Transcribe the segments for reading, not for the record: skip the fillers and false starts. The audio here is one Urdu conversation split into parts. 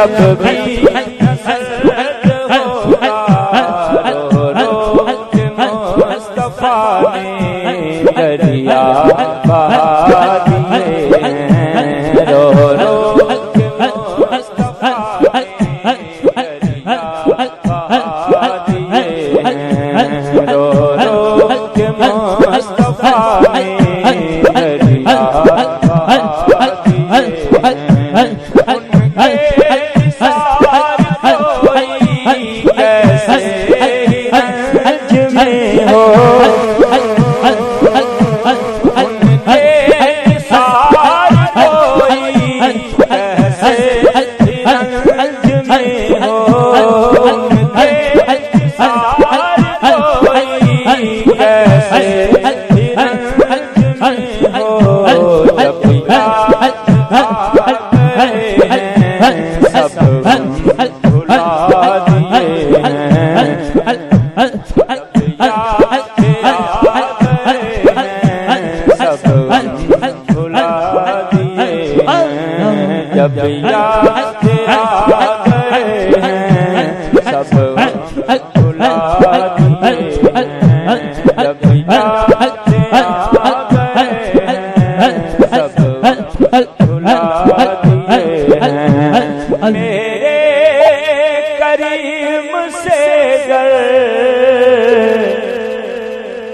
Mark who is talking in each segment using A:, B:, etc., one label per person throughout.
A: اب بھی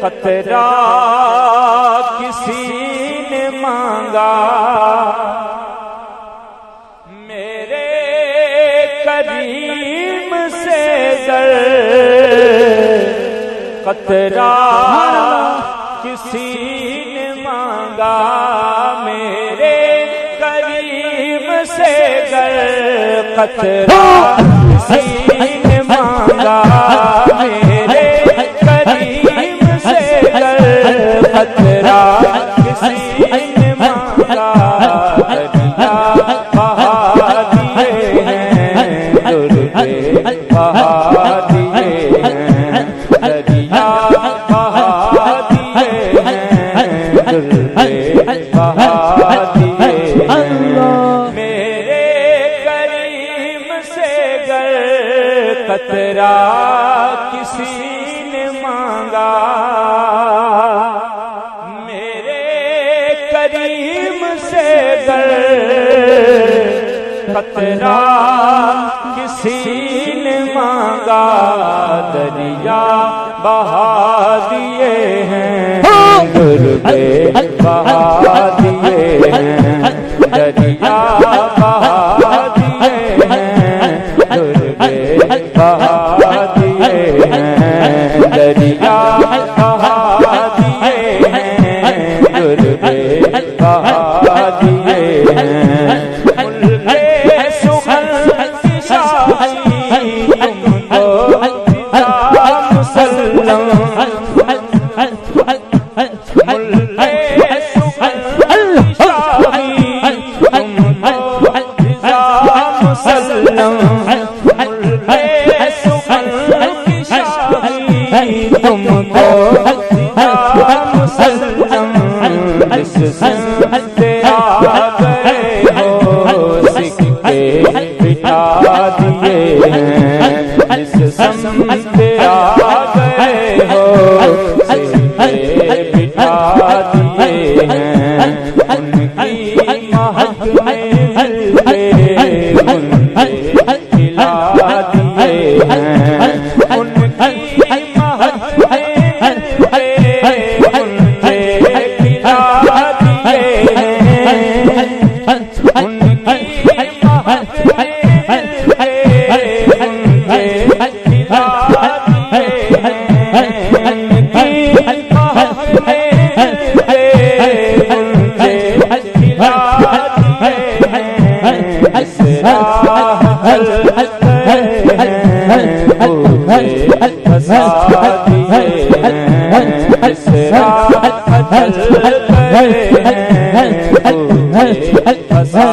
A: خطرہ کسی نے مانگا میرے کریم سے گر خطرہ کسی نے مانگا میرے کریم سے گر خطرہ کسی نے مانگا میرے کریم سے گر خطرہ کسی نے مانگا دریا بہا دیے ہیں درے بہا دیے ہیں دریا بہا دیے ہیں درے بہا دیے ہیں میرے کریم سے گر خطرہ کسی نے مانگا میرے کریم سے گر خطرہ کسی نے مانگا دریا بہا دیے ہیں درے بہا دیے ہیں دریا بہا دیے ہیں درے بہا دیے ہیں دریا بہا دیے ہیں درے بہا دیے ہیں ملک سخن کی شاہی تم کو مسلم ملک سخن کی شاہی تم کو مسلم ملک سخن کی شاہی تم کو مسلم جس سمت آ گئے ہو سکے بٹھا دیے ہیں جس سمت آ گئے ہو سکے بٹھا دیے ہیں ان کی مہک میں ملتے گنجے کھلا دیے ہیں ان کی مہک میں ملتے گنجے کھلا دیے ہیں ان کی مہک میں ملتے گنجے کھلا دیے ہیں ان کی مہک میں ملتے گنجے کھلا دیے ہیں اس راہ چل گئے ہیں مجھے پھنسا دیے ہیں اس راہ چل گئے ہیں مجھے پھنسا